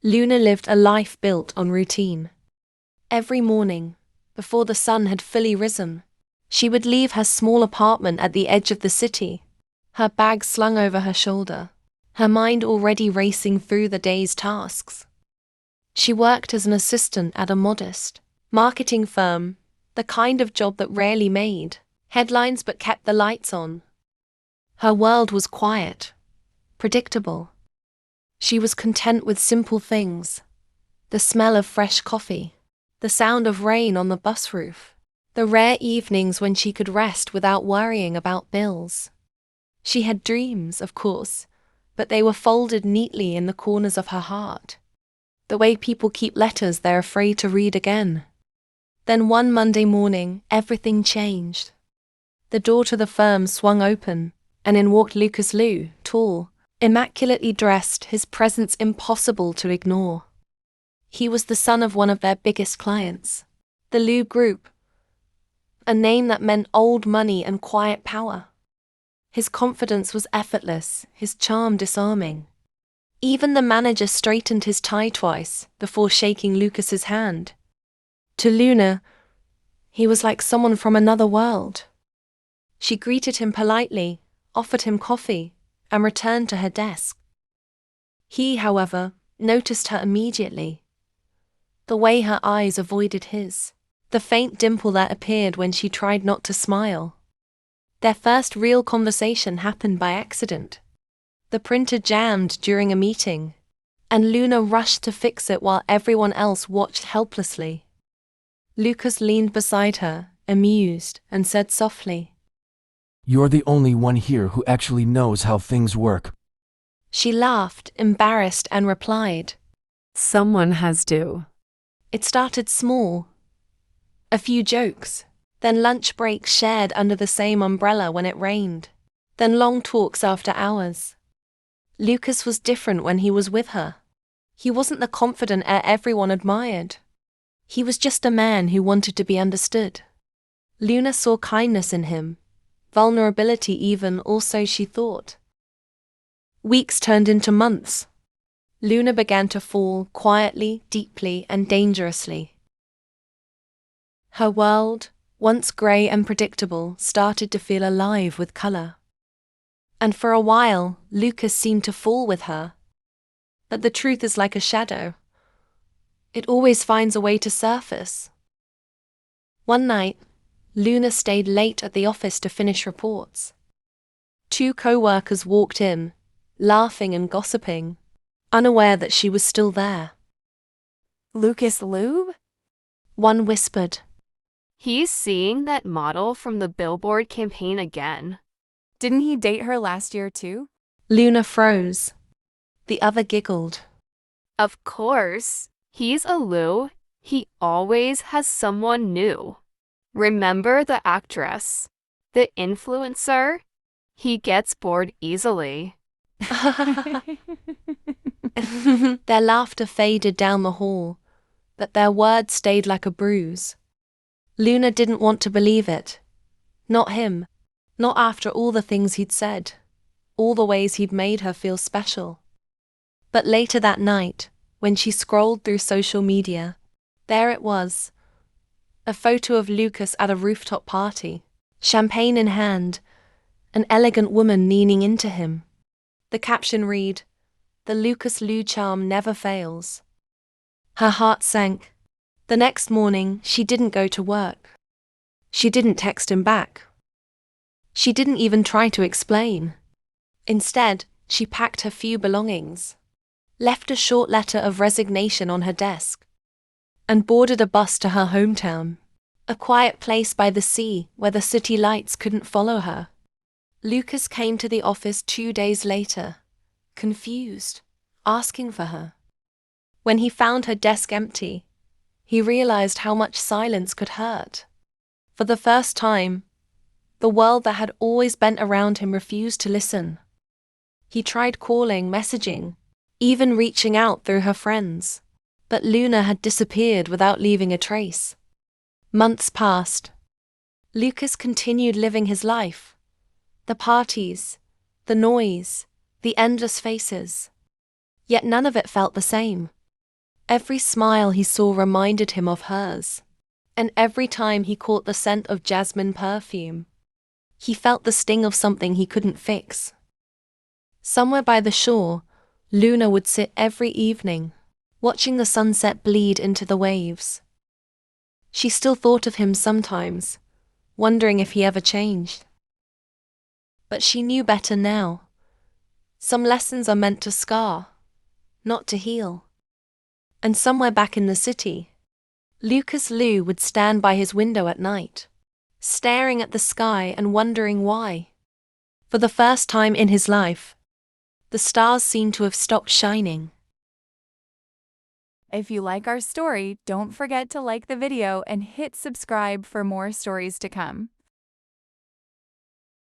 Luna lived a life built on routine. Every morning, before the sun had fully risen, she would leave her small apartment at the edge of the city, her bag slung over her shoulder, her mind already racing through the day's tasks. She worked as an assistant at a modest marketing firm, the kind of job that rarely made headlines but kept the lights on. Her world was quiet, predictable. She was content with simple things: the smell of fresh coffee, the sound of rain on the bus roof, the rare evenings when she could rest without worrying about bills. She had dreams, of course, but they were folded neatly in the corners of her heart, the way people keep letters they're afraid to read again. Then one Monday morning, everything changed. The door to the firm swung open, and in walked Lucas Liu, tall, immaculately dressed, his presence impossible to ignore. He was the son of one of their biggest clients, the Liu Group, a name that meant old money and quiet power. His confidence was effortless, his charm disarming. Even the manager straightened his tie twice before shaking Lucas's hand. To Luna, he was like someone from another world. She greeted him politely, offered him coffee, and returned to her desk. He, however, noticed her immediately. The way her eyes avoided his, the faint dimple that appeared when she tried not to smile. Their first real conversation happened by accident. The printer jammed during a meeting, and Luna rushed to fix it while everyone else watched helplessly. Lucas leaned beside her, amused, and said softly, "You're the only one here who actually knows how things work." She laughed, embarrassed, and replied, "Someone has to." It started small. A few jokes, then lunch breaks shared under the same umbrella when it rained, then long talks after hours. Lucas was different when he was with her. He wasn't the confident heir everyone admired. He was just a man who wanted to be understood. Luna saw kindness in him, vulnerability even, or so she thought. Weeks turned into months. Luna began to fall quietly, deeply, and dangerously. Her world, once grey and predictable, started to feel alive with colour. And for a while, Lucas seemed to fall with her. But the truth is like a shadow. It always finds a way to surface. One night, Luna stayed late at the office to finish reports. Two co-workers walked in, laughing and gossiping, unaware that she was still there. Lucas Liu? One whispered, He's seeing that model from the billboard campaign again. Didn't he date her last year too? Luna froze. The other giggled. Of course. He's a Liu. He always has someone new. Remember the actress? The influencer? He gets bored easily. Their laughter faded down the hall, but their words stayed like a bruise. Luna didn't want to believe it. Not him. Not after all the things he'd said, all the ways he'd made her feel special. But later that night, when she scrolled through social media, there it was. A photo of Lucas at a rooftop party, champagne in hand, an elegant woman leaning into him. The caption read, "The Lucas Liu charm never fails." Her heart sank. The next morning, she didn't go to work. She didn't text him back. She didn't even try to explain. Instead, she packed her few belongings, left a short letter of resignation on her desk, and boarded a bus to her hometown, a quiet place by the sea where the city lights couldn't follow her. Lucas came to the office 2 days later, confused, asking for her. When he found her desk empty, he realized how much silence could hurt. For the first time, the world that had always bent around him refused to listen. He tried calling, messaging, even reaching out through her friends, but Luna had disappeared without leaving a trace. Months passed. Lucas continued living his life. The parties, the noise, the endless faces. Yet none of it felt the same. Every smile he saw reminded him of hers. And every time he caught the scent of jasmine perfume, he felt the sting of something he couldn't fix. Somewhere by the shore, Luna would sit every evening, watching the sunset bleed into the waves. She still thought of him sometimes, wondering if he ever changed. But she knew better now. Some lessons are meant to scar, not to heal. And somewhere back in the city, Lucas Liu would stand by his window at night, staring at the sky and wondering why. For the first time in his life, the stars seemed to have stopped shining. If you like our story, don't forget to like the video and hit subscribe for more stories to come.